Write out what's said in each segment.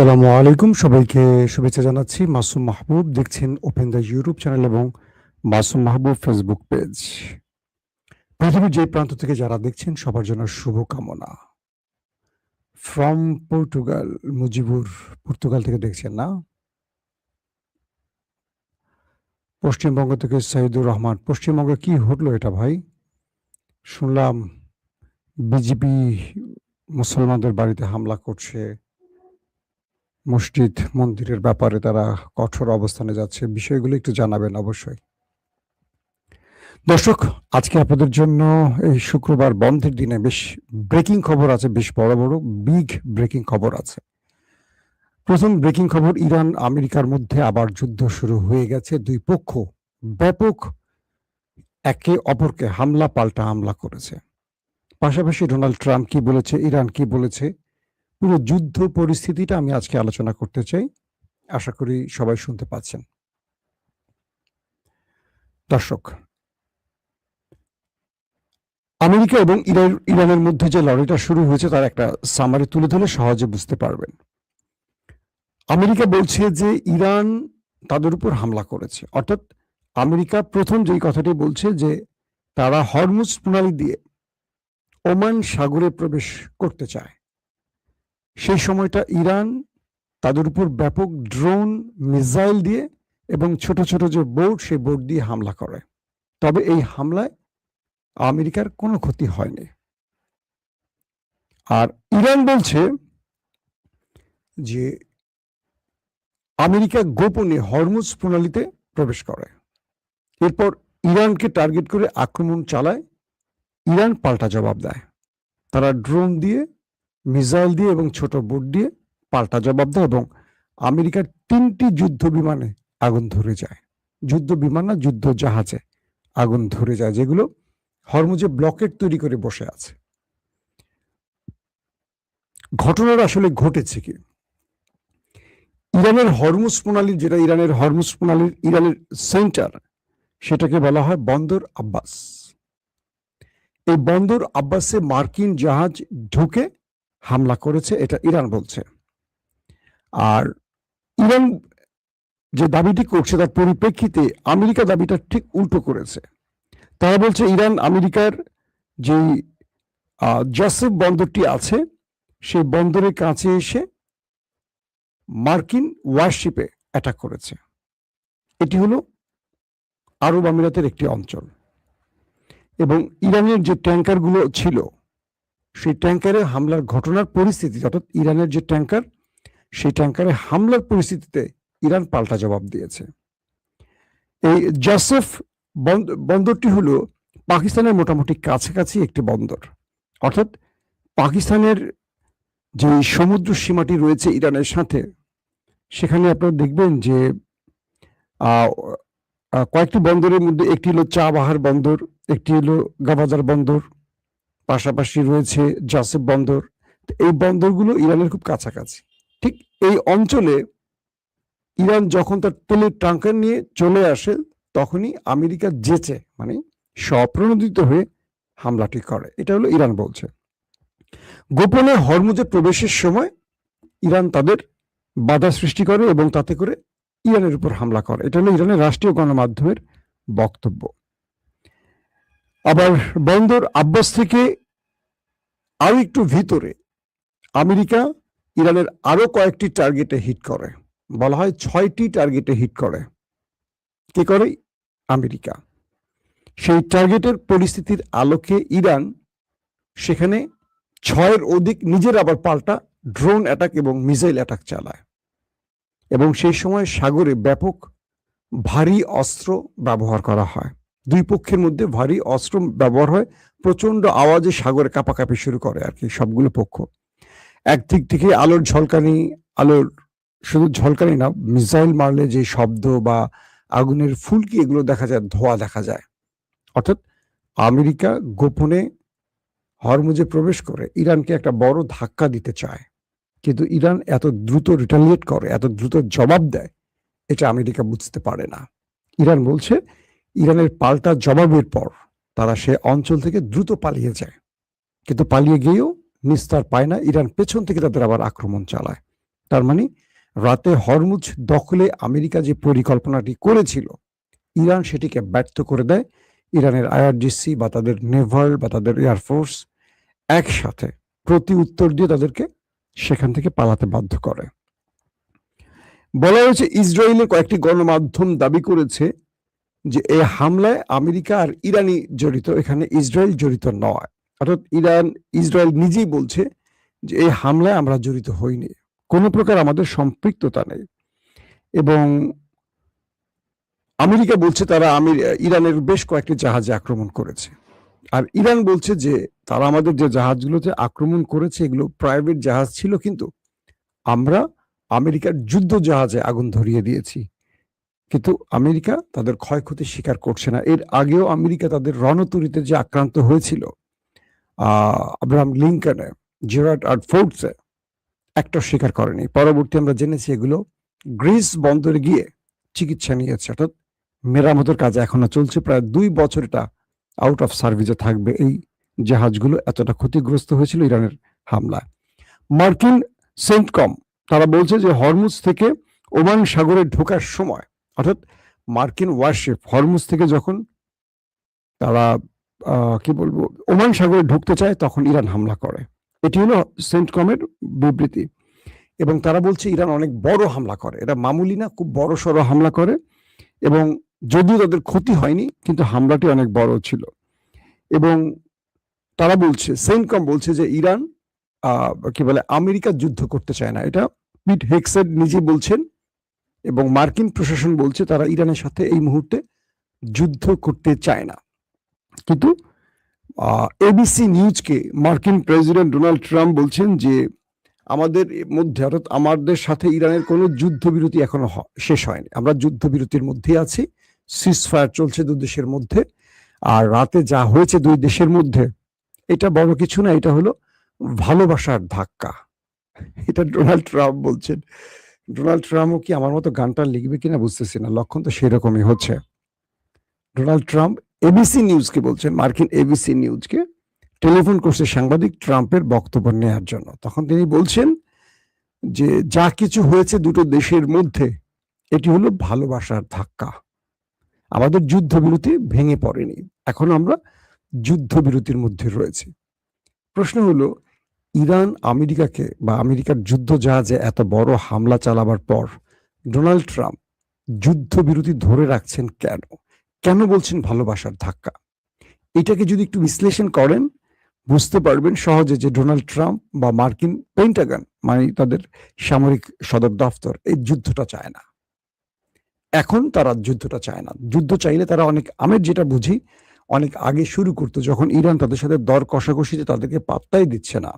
আসসালামু আলাইকুম, সবাইকে শুভেচ্ছা জানাচ্ছি। মাসুম মাহবুব দেখছেন ওপেন দ্য ইউরোপ চ্যানেল এবং মাসুম মাহবুব ফেসবুক পেজ। পৃথিবীর যে প্রান্ত থেকে যারা দেখছেন সবার জন্য শুভকামনা। ফ্রম পর্তুগাল, মুজিবুর পর্তুগাল থেকে দেখছেন না? পশ্চিমবঙ্গ থেকে সাইদুর রহমান। পশ্চিমবঙ্গে কি ঘটলো এটা ভাই? শুনলাম বিজেপি মুসলমানদের বাড়িতে হামলা করছে, মসজিদ মন্দিরের ব্যাপারে তারা কঠোর অবস্থানে যাচ্ছে। বিষয়গুলো একটু জানাবেন অবশ্যই। দর্শক, আজকে আপনাদের জন্য এই শুক্রবার বন্ধের দিনে বেশ ব্রেকিং খবর আছে, বেশ বড় বড় বিগ ব্রেকিং খবর আছে। প্রথম ব্রেকিং খবর, ইরান আমেরিকার মধ্যে আবার যুদ্ধ শুরু হয়ে গেছে। দুই পক্ষ ব্যাপক একে অপরকে হামলা পাল্টা হামলা করেছে। পাশাপাশি ডোনাল্ড ট্রাম্প কি বলেছে, ইরান কি বলেছে, পুরো যুদ্ধ পরিস্থিতিটা আমি আজকে আলোচনা করতে চাই। আশা করি সবাই শুনতে পাচ্ছেন। দর্শক, আমেরিকা এবং ইরানের মধ্যে যে লড়াইটা শুরু হয়েছে তার একটা সামারি তুলে ধরলে সহজে বুঝতে পারবেন। আমেরিকা বলছে যে ইরান তাদের উপর হামলা করেছে, অর্থাৎ আমেরিকা প্রথম যেই কথাটি বলছে যে তারা হরমুজ প্রণালী দিয়ে ওমান সাগরে প্রবেশ করতে চায়। সেই সময়টা ইরান তাদের উপর ব্যাপক ড্রোন, মিসাইল দিয়ে এবং ছোট ছোট যে বোট, সেই বোট দিয়ে হামলা করে। তবে এই হামলায় আমেরিকার কোনো ক্ষতি হয়নি। আর ইরান বলছে যে আমেরিকা গোপনে হরমুজ প্রণালীতে প্রবেশ করে। এরপর ইরানকে টার্গেট করে আক্রমণ চালায়। ইরান পাল্টা জবাব দেয়। তারা ড্রোন দিয়ে, মিসাইল দিয়ে এবং ছোট বোট দিয়ে পাল্টা জবাব দেয় এবং আমেরিকার 3টি যুদ্ধ বিমানে আগুন ধরে যায়। যুদ্ধ বিমান না, যুদ্ধ জাহাজে আগুন ধরে যায়, যেগুলো হরমুজে ব্লকেট তৈরি করে বসে আছে। ঘটনার আসলে ঘটেছে কি? ইরানের হরমুজ প্রণালী, যেটা ইরানের হরমুজ প্রণালীর ইরানের সেন্টার, সেটাকে বলা হয় বন্দর আব্বাস। এই বন্দর আব্বাসে মার্কিন জাহাজ ঢুকে হামলা করেছে, এটা ইরান বলছে। আর ইরান যে দাবিটি করছে তার পরিপ্রেক্ষিতে আমেরিকা দাবিটা ঠিক উল্টো করেছে। তারা বলছে ইরান আমেরিকার যে জাসেফ বন্দরটি আছে, সেই বন্দরের কাছে এসে মার্কিন ওয়ারশিপে অ্যাটাক করেছে। এটি হলো আরব আমিরাতের একটি অঞ্চল এবং ইরানের যে ট্যাঙ্কারগুলো ছিল, সেই ট্যাঙ্কারে হামলার ঘটনার পরিস্থিতি, অর্থাৎ ইরানের যে ট্যাঙ্কার, সেই ট্যাঙ্কারে হামলার পরিস্থিতিতে ইরান পাল্টা জবাব দিয়েছে। এই জাসেফ বন্দরটি হলো পাকিস্তানের মোটামুটি কাছাকাছি একটি বন্দর, অর্থাৎ পাকিস্তানের যে সমুদ্র সীমাটি রয়েছে ইরানের সাথে, সেখানে আপনারা দেখবেন যে কয়েকটি বন্দরের মধ্যে একটি হলো চাবাহার বন্দর, একটি হলো গাবাজার বন্দর, পাশাপাশি রয়েছে জাসেফ বন্দর। এই বন্দরগুলো ইরানের খুব কাছাকাছি। ঠিক এই অঞ্চলে ইরান যখন তার তেলের ট্যাঙ্কার নিয়ে চলে আসে, তখনই আমেরিকা যেচে, মানে স্বপ্রণোদিত হয়ে হামলাটি করে। এটা হলো ইরান বলছে। গোপনে হরমুজে প্রবেশের সময় ইরান তাদের বাধা সৃষ্টি করে এবং তাতে করে ইরানের উপর হামলা করে। এটা হলো ইরানের রাষ্ট্রীয় গণমাধ্যমের বক্তব্য। আবার বন্দর আব্বাস থেকে আরো একটু ভিতরে আমেরিকা ইরানের আরো কয়েকটি টার্গেটে হিট করে। বলা হয় 6টি টার্গেটে হিট করে। কি করে? আমেরিকা। সেই টার্গেটের পরিস্থিতির আলোকে ইরান সেখানে 6-এর অধিক নিজের আবার পাল্টা ড্রোন অ্যাটাক এবং মিসাইল অ্যাটাক চালায় এবং সেই সময় সাগরে ব্যাপক ভারী অস্ত্র ব্যবহার করা হয়। দুই পক্ষের মধ্যে ভারী অস্ত্র ব্যবহার হয়, প্রচন্ড আওয়াজে সাগরে কাঁপাকাঁপি শুরু করে আর কি সবগুলো পক্ষ। একদিক থেকে আলোর ঝলকানি, আলোর শুধু ঝলকানি না, মিসাইল মারলে যে শব্দ বা আগুনের ফুলকি, এগুলো দেখা যায়, ধোঁয়া দেখা যায়। অর্থাৎ আমেরিকা গোপনে হরমুজে প্রবেশ করে ইরানকে একটা বড় ধাক্কা দিতে চায়, কিন্তু ইরান এত দ্রুত রিটালিয়েট করে, এত দ্রুত জবাব দেয়, এটা আমেরিকা বুঝতে পারে না। ইরান বলছে ইরানের পাল্টা জবাবের পর তারা সে অঞ্চল থেকে দ্রুত পালিয়ে যায়, কিন্তু পালিয়ে গিয়েও নিস্তার পায় না। ইরান পেছন থেকে তাদের আবার আক্রমণ চালায়। তার মানে রাতে হরমুজ দখলে আমেরিকা যে পরিকল্পনাটি করেছিল, ইরান সেটিকে ব্যর্থ করে দেয়। ইরানের আইআরজিসি বা তাদের নেভাল বা তাদের এয়ারফোর্স একসাথে প্রতি উত্তর দিয়ে তাদেরকে সেখান থেকে পালাতে বাধ্য করে। বলা হয়েছে ইসরায়েলের কয়েকটি গণমাধ্যম দাবি করেছে যে এই হামলায় আমেরিকা আর ইরানি জড়িত, এখানে ইসরায়েল জড়িত নয়। অর্থাৎ ইসরায়েল নিজেই বলছে যে এই হামলায় আমরা জড়িত হইনি, কোনো প্রকার আমাদের সম্পৃক্ততা নেই। এবং আমেরিকা বলছে তারা ইরানের বেশ কয়েকটি জাহাজে আক্রমণ করেছে, আর ইরান বলছে যে তারা আমাদের যে জাহাজগুলোতে আক্রমণ করেছে এগুলো প্রাইভেট জাহাজ ছিল, কিন্তু আমরা আমেরিকার যুদ্ধ জাহাজে আগুন ধরিয়ে দিয়েছি। কিন্তু আমেরিকা তাদের ক্ষয়ক্ষতি স্বীকার করছে না। এর আগেও আমেরিকা তাদের রণতরীতে যে আক্রান্ত হয়েছিল আব্রাহাম লিঙ্কনে, জেরার্ড আর ফোর্ডসে, একটা স্বীকার করেনি। পরবর্তী আমরা জেনেছি এগুলো গ্রিস বন্দরে গিয়ে চিকিৎসা নিয়েছে, অর্থাৎ মেরামতের কাজ এখনো চলছে। প্রায় 2 বছর এটা আউট অফ সার্ভিসে থাকবে। এই জাহাজগুলো এতটা ক্ষতিগ্রস্ত হয়েছিল ইরানের হামলায়। মার্কিন সেন্টকম তারা বলছে যে হরমুজ থেকে ওমান সাগরে ঢোকার সময়, অর্থাৎ মার্কিন ওয়ারশিপ হরমুজ থেকে যখন তারা ওমান সাগরে ঢুকতে চায় তখন ইরান হামলা করে। এটি হলো সেন্টকমের বিবৃতি। এবং তারা বলছে ইরান অনেক বড় হামলা করে, এটা মামুলি না, খুব বড় সড়ো হামলা করে। এবং যদিও তাদের ক্ষতি হয়নি, কিন্তু হামলাটি অনেক বড় ছিল। এবং তারা বলছে, সেন্টকম বলছে যে ইরান আমেরিকা যুদ্ধ করতে চায় না, এটা পিট হেগসেট নিজে বলছেন। এবং মার্কিন প্রশাসন বলছে তারা ইরানের সাথে এই মুহূর্তে যুদ্ধ করতে চায় না। কিন্তু এবিসি নিউজকে মার্কিন প্রেসিডেন্ট ডোনাল্ড ট্রাম্প বলছেন যে আমাদের মধ্যে, অর্থাৎ আমাদের সাথে ইরানের কোনো যুদ্ধবিরতি এখনো শেষ হয়নি, আমরা যুদ্ধবিরতির মধ্যে আছি, সিজফায়ার চলছে 2 দেশের মধ্যে। আর রাতে যা হয়েছে 2 দেশের মধ্যে এটা বড় কিছু না, এটা হলো ভালোবাসার ধাক্কা। এটা ডোনাল্ড ট্রাম্প বলছেন। ডোনাল্ড ট্রাম্পও কি আমার মতো গানটা লিখবে কিনা বুঝতেছি না, লক্ষণ তো সেরকমই হচ্ছে। ডোনাল্ড ট্রাম্প এবিসি নিউজকে বলছেন, মার্কিন এবিসি নিউজকে টেলিফোন করছে সাংবাদিক ট্রাম্পের বক্তব্য নেওয়ার জন্য। তখন তিনি বলছেন যে যা কিছু হয়েছে 2 দেশের মধ্যে এটি হলো ভালোবাসার ধাক্কা, আমাদের যুদ্ধবিরতি ভেঙে পড়েনি, এখন আমরা যুদ্ধবিরতির মধ্যে রয়েছি। প্রশ্ন হলো, ইরান আমেরিকাকে বা আমেরিকার যুদ্ধ জাহাজে এত বড় হামলা চালাবার পর ডোনাল্ড ট্রাম্প যুদ্ধবিরতি ধরে রাখছেন কেন? কেন বলছেন ভালোবাসার ধাক্কা? এটাকে যদি একটু বিশ্লেষণ করেন বুঝতে পারবেন সহজে যে ডোনাল্ড ট্রাম্প বা মার্কিন পেন্টাগন, মানে তাদের সামরিক সদর দপ্তর, এই যুদ্ধটা চায় না। এখন তারা যুদ্ধটা চায় না। যুদ্ধ চাইলে তারা যেটা বুঝি অনেক আগে শুরু করতো, যখন ইরান তাদের সাথে দর কষাকষিতে তাদেরকে পাত্তাই দিচ্ছে না,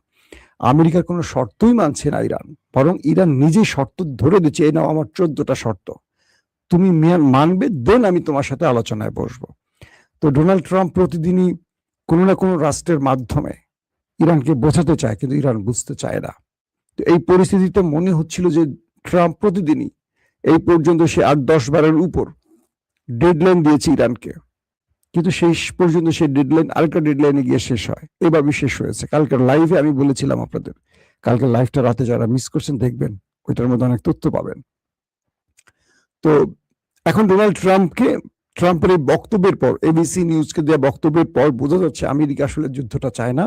আমেরিকার কোনো শর্তই মানছে না ইরান, বরং ইরান নিজেই শর্ত ধরে দিচ্ছে, এই নাও আমার 14টা শর্ত, তুমি মানবে, দেন আমি তোমার সাথে আলোচনায় বসবো। তো ডোনাল্ড ট্রাম্প প্রতিদিনই কোনো না কোনো রাষ্ট্রের মাধ্যমে ইরানকে বোঝাতে চায়, কিন্তু ইরান বুঝতে চায় না। তো এই পরিস্থিতিতে মনে হচ্ছিল যে ট্রাম্প প্রতিদিনই এই পর্যন্ত সে 8-10 বারের উপর ডেডলাইন দিয়েছে ইরানকে, কিন্তু শেষ পর্যন্ত সেই ডেডলাইন আরেকটা ডেডলাইনে গিয়ে শেষ হয়। এভাবে শেষ হয়েছে। কালকের লাইভে আমি বলেছিলাম আপনাদের, কালকের লাইভটা রাতে যারা মিস করছেন দেখবেন, ওইটার মধ্যে অনেক তথ্য পাবেন। তো এখন ডোনাল্ড ট্রাম্পের এই বক্তব্যের পর, এবিসি নিউজকে দেওয়া বক্তব্যের পর বোঝা যাচ্ছে আমেরিকা আসলে যুদ্ধটা চায় না,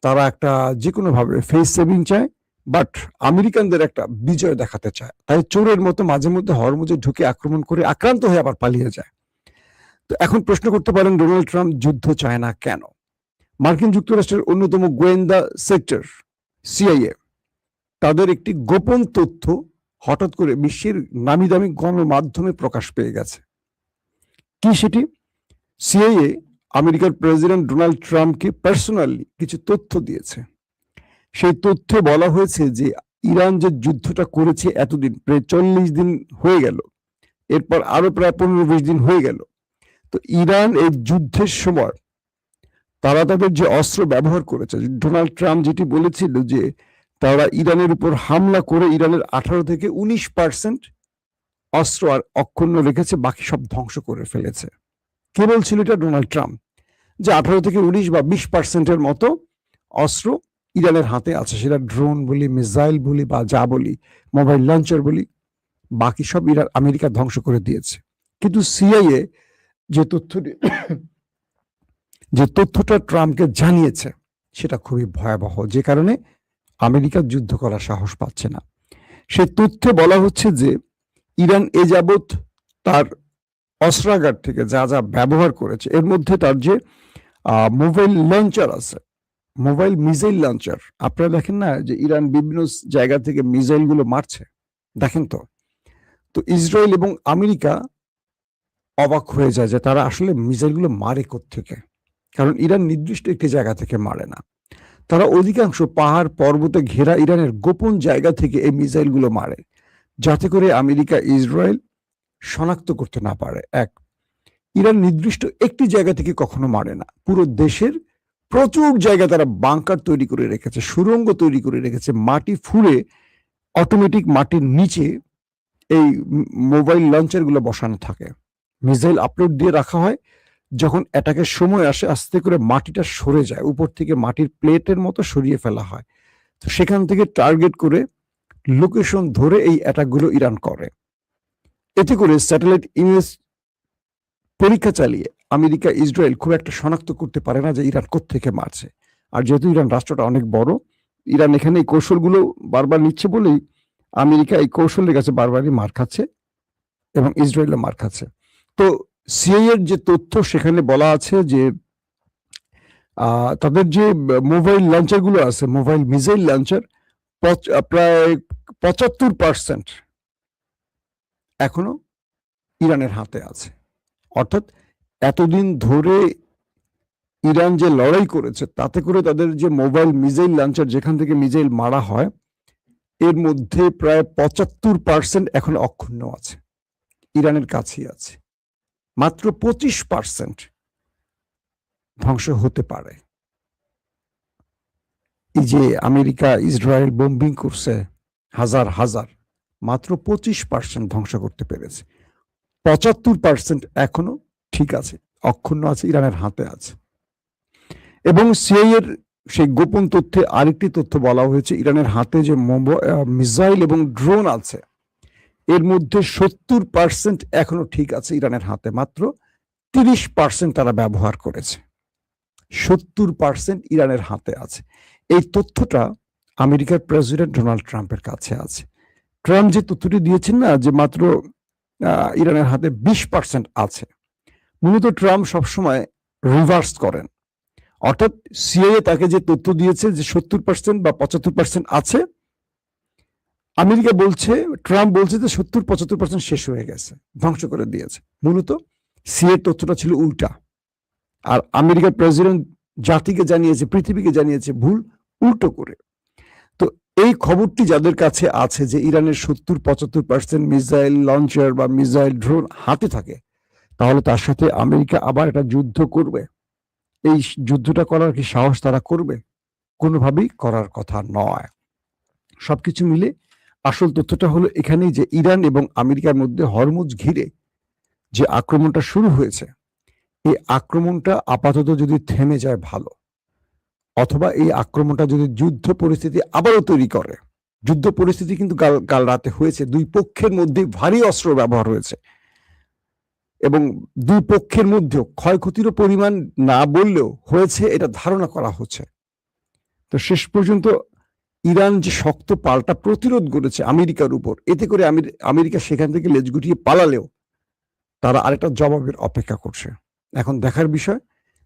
তারা একটা যে কোনো ভাবে ফেস সেভিং চায়, বাট আমেরিকানদের একটা বিজয় দেখাতে চায়। তাই চোরের মতো মাঝে মধ্যে হরমুজে ঢুকে আক্রমণ করে আক্রান্ত হয়ে আবার পালিয়ে যায়। তো এখন প্রশ্ন করতে পারেন ডোনাল্ড ট্রাম্প যুদ্ধ চায় না কেন? মার্কিন যুক্তরাষ্ট্রের অন্যতম গোয়েন্দা সেক্টর সিআইএ তাদের একটি গোপন তথ্য হঠাৎ করে বিশ্বের নামি দামি গণমাধ্যমে প্রকাশ পেয়ে গেছে। কি সেটি? সিআইএ আমেরিকার প্রেসিডেন্ট ডোনাল্ড ট্রাম্পকে পার্সোনালি কিছু তথ্য দিয়েছে। সেই তথ্যে বলা হয়েছে যে ইরান যে যুদ্ধটা করেছে এতদিন, প্রায় 40 দিন হয়ে গেল, এরপর আরো প্রায় 15-20 দিন হয়ে গেল। তো ইরান এই যুদ্ধের সময় তারা তাদের যে অস্ত্র ব্যবহার করেছে, ডোনাল্ড ট্রাম্প যেটি বলেছিল যে তারা ইরানের উপর হামলা করে ইরানের 18-19% অস্ত্র আর অক্ষুণ্ণ রেখেছে, বাকি সব ধ্বংস করে ফেলেছে। কে বলছিল এটা? Donald Trump. যে 18-19 বা 20%-এর মতো অস্ত্র ইরানের হাতে আছে, সেটা ড্রোন বলি, মিসাইল বলি বা যা বলি, মোবাইল লঞ্চার বলি, বাকি সব ইরান আমেরিকা ধ্বংস করে দিয়েছে। কিন্তু সিআইএ যে তথ্যটা ট্রাম্পকে জানিয়েছে সেটা খুবই ভয়াবহ, যে কারণে আমেরিকা যুদ্ধ করার সাহস পাচ্ছে না। সে তথ্যে বলা হচ্ছে যে ইরান এ যাবৎ তার অস্ত্রাগার থেকে যা যা ব্যবহার করেছে, এর মধ্যে তার যে মোবাইল লঞ্চার আছে, মোবাইল মিসাইল লঞ্চার, আপনারা দেখেন না যে ইরান বিভিন্ন জায়গা থেকে মিসাইল গুলো মারছে, দেখেন তো। তো ইসরায়েল এবং আমেরিকা অবাক হয়ে যায় যে তারা আসলে মিসাইল গুলো মারে কোত্থেকে, কারণ ইরান নির্দিষ্ট একটি জায়গা থেকে মারে না, তারা অধিকাংশ পাহাড় পর্বতে ঘেরা ইরানের গোপন জায়গা থেকে এই মিসাইল গুলো মারে, যাতে করে আমেরিকা ইসরায়েল শনাক্ত করতে না পারে। এক, ইরান নির্দিষ্ট একটি জায়গা থেকে কখনো মারে না, পুরো দেশের প্রচুর জায়গা তারা বাংকার তৈরি করে রেখেছে, সুড়ঙ্গ তৈরি করে রেখেছে, মাটি ফুঁড়ে অটোমেটিক মাটির নিচে এই মোবাইল লঞ্চার গুলো বসানো থাকে, মিসাইল আপলোড দিয়ে রাখা হয়, যখন অ্যাটাকের সময় আসে আস্তে করে মাটিটা সরে যায়, উপর থেকে মাটির প্লেটের মতো সরিয়ে ফেলা হয়, তো সেখান থেকে টার্গেট করে লোকেশন ধরে এই অ্যাটাকগুলো ইরান করে। এতে করে স্যাটেলাইট ইমেজ পরীক্ষা চালিয়ে আমেরিকা ইসরায়েল খুব একটা শনাক্ত করতে পারে না যে ইরান কোত্থেকে মারছে। আর যেহেতু ইরান রাষ্ট্রটা অনেক বড়, ইরান এখানে এই কৌশলগুলো বারবার নিচ্ছে বলেই আমেরিকা এই কৌশলের কাছে বারবারই মার খাচ্ছে এবং ইসরায়েলও মার খাচ্ছে। তো সিআইএর যে তথ্য সেখানে বলা আছে যে তাদের যে মোবাইল লঞ্চার গুলো আছে, মোবাইল মিসাইল লঞ্চার, প্রায় 75% এখনো ইরানের হাতে আছে। অর্থাৎ এতদিন ধরে ইরান যে লড়াই করেছে তাতে করে তাদের যে মোবাইল মিসাইল লঞ্চার যেখান থেকে মিসাইল মারা হয়, এর মধ্যে প্রায় 75% এখন অক্ষুণ্ণ আছে, ইরানের কাছেই আছে। মাত্র 25% ধ্বংস হতে পারে। এই যে আমেরিকা ইসরায়েল বোম্বিং করছে হাজার হাজার, মাত্র 25% ধ্বংস করতে পেরেছে, 75% এখনো ঠিক আছে, অক্ষুণ্ণ আছে, ইরানের হাতে আছে। এবং সিআইএর সেই গোপন তথ্যে আরেকটি তথ্য বলা হয়েছে, ইরানের হাতে যে মিসাইল এবং ড্রোন আছে এর মধ্যে 70% এখনো ঠিক আছে ইরানের হাতে, মাত্র 30% তারা ব্যবহার করেছে, 70% ইরানের হাতে আছে। এই তথ্যটা আমেরিকার প্রেসিডেন্ট ডোনাল্ড ট্রাম্পের কাছে আছে। ট্রাম্প যে তথ্যটি দিয়েছেন না যে মাত্র ইরানের হাতে 20% আছে, মূলত ট্রাম্প সবসময় রিভার্স করেন, অর্থাৎ সিআইএ তাকে যে তথ্য দিয়েছে যে 70% বা 75% আছে, আমেরিকা বলছে, ট্রাম্প বলছে যে 70-75% শেষ হয়ে গেছে, ধ্বংস করে দিয়েছে। মূলত সিআইএর তথ্যটা ছিল উল্টা, আর আমেরিকার প্রেসিডেন্ট জাতিকে জানিয়েছে, পৃথিবীকে জানিয়েছে ভুল উল্টো করে। তো এই খবরটি যাদের কাছে আছে যে ইরানের 70-75% মিসাইল লঞ্চার বা মিসাইল ড্রোন হাতে থাকে, তাহলে তার সাথে আমেরিকা আবার একটা যুদ্ধ করবে। এই যুদ্ধটা করার কি সাহস তারা করবে? কোনোভাবেই করার কথা নয়। সবকিছু মিলে আসল তথ্যটা হলো এখানেই যে ইরান এবং আমেরিকার মধ্যে হরমুজ ঘিরে যে আক্রমণটা শুরু হয়েছে, এই আক্রমণটা আপাতত যদি থেমে যায় ভালো, অথবা এই আক্রমণটা যদি যুদ্ধ পরিস্থিতি আবারও তৈরি করে, যুদ্ধ পরিস্থিতি কিন্তু কাল রাতে হয়েছে, দুই পক্ষের মধ্যে ভারী অস্ত্র ব্যবহার হয়েছে এবং দুই পক্ষের মধ্যেও ক্ষয়ক্ষতির পরিমাণ না বললেও হয়েছে এটা ধারণা করা হচ্ছে। তো শেষ পর্যন্ত ইরান যে শক্ত পাল্টা প্রতিরোধ করেছে আমেরিকার উপর, এতে করে আমেরিকা সেখান থেকে লেজ গুটিয়ে পালালেও তারা আরেকটা জবাবের অপেক্ষা করছে। এখন দেখার বিষয়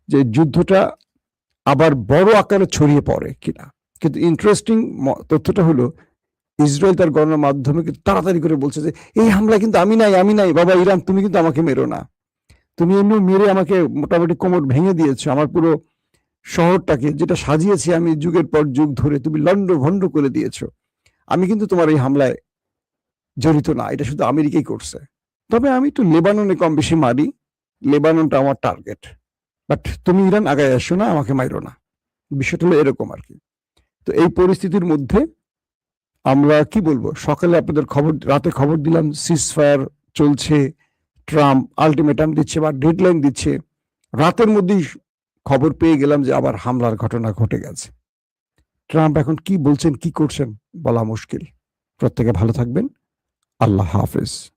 যে যুদ্ধটা আবার বড় আকারে ছড়িয়ে পড়ে কিনা। কিন্তু ইন্টারেস্টিং তথ্যটা হলো ইসরায়েল তার গণমাধ্যমে তাড়াতাড়ি করে বলছে যে এই হামলা কিন্তু আমি নাই বাবা, ইরান তুমি কিন্তু আমাকে মেরো না, তুমি এমনি মেরে আমাকে মোটামুটি কোমর ভেঙে দিয়েছো, আমার পুরো শহরটাকে যেটা সাজিয়েছি আমি যুগের পর যুগ ধরে তুমি লন্ড ভন্ড করে দিয়েছো, আমি কিন্তু তোমার এই হামলায় জড়িত না, এটা শুধু আমেরিকাই করছে। তবে আমি একটু লেবাননে কম বেশি মারি, লেবাননটা আমার টার্গেট, বাট তুমি ইরান আগায় আসো না, আমাকে মাইরো না। বিষয়টা হলো এরকম আর কি। তো এই পরিস্থিতির মধ্যে আমরা কি বলবো, সকালে আপনাদের রাতে খবর দিলাম সিজফায়ার চলছে, ট্রাম্প আলটিমেটাম দিচ্ছে বা ডেডলাইন দিচ্ছে, রাতের মধ্যেই খবর পেয়ে গেলাম যে আবার হামলার ঘটনা ঘটে গেছে। ট্রাম্প এখন কি বলছেন, কি করছেন বলা মুশকিল। প্রত্যেকে ভালো থাকবেন। আল্লাহ হাফেজ।